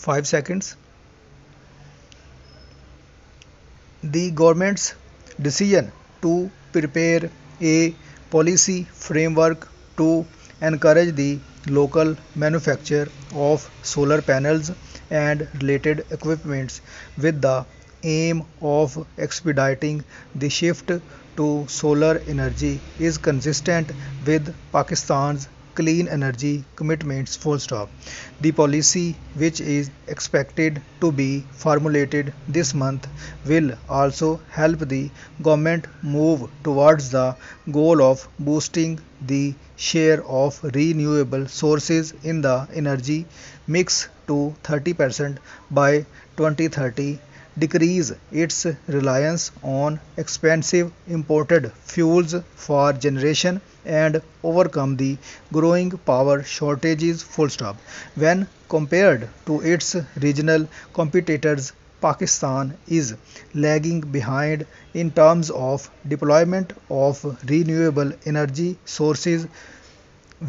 5 seconds. The government's decision to prepare a policy framework to encourage the local manufacture of solar panels and related equipments with the aim of expediting the shift to solar energy is consistent with Pakistan's clean energy commitments. Full stop. The policy, which is expected to be formulated this month, will also help the government move towards the goal of boosting the share of renewable sources in the energy mix to 30% by 2030, decrease its reliance on expensive imported fuels for generation, and overcome the growing power shortages. Full stop. When compared to its regional competitors, Pakistan is lagging behind in terms of deployment of renewable energy sources,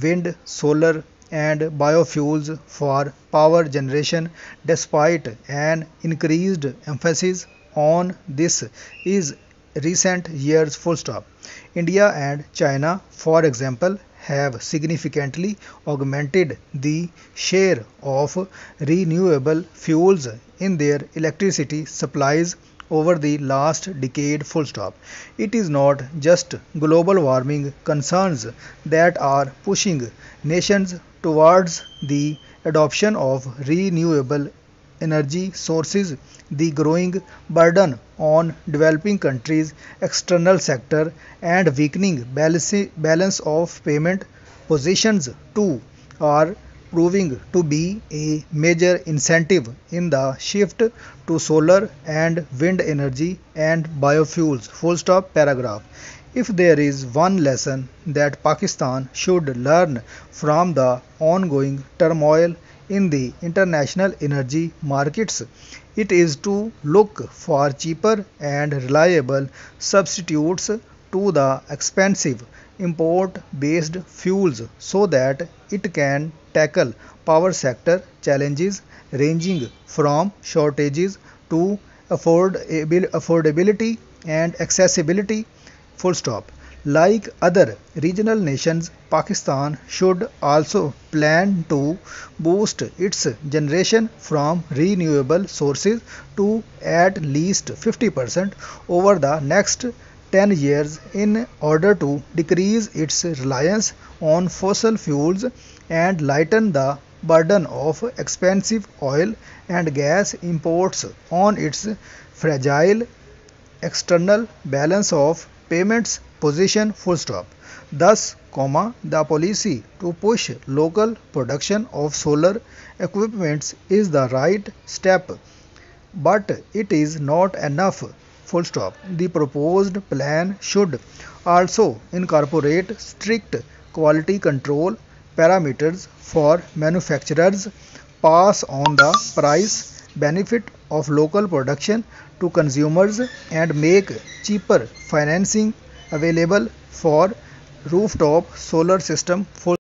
wind, solar, and biofuels for power generation. Despite an increased emphasis on this is recent years. Full stop. India and China, for example, have significantly augmented the share of renewable fuels in their electricity supplies over the last decade. Full stop. It is not just global warming concerns that are pushing nations towards the adoption of renewable energy sources. The growing burden on developing countries' external sector and weakening balance of payment positions too are proving to be a major incentive in the shift to solar and wind energy and biofuels. Full stop. Paragraph. If there is one lesson that Pakistan should learn from the ongoing turmoil in the international energy markets, it is to look for cheaper and reliable substitutes to the expensive import based fuels so that it can tackle power sector challenges ranging from shortages to affordability and accessibility. Full stop. Like other regional nations, Pakistan should also plan to boost its generation from renewable sources to at least 50% over the next 10 years in order to decrease its reliance on fossil fuels and lighten the burden of expensive oil and gas imports on its fragile external balance of payments position. Full stop. Thus, the policy to push local production of solar equipments is the right step, but it is not enough. Full stop. The proposed plan should also incorporate strict quality control parameters for manufacturers, pass on the price benefit of local production to consumers, and make cheaper financing available for rooftop solar system. Full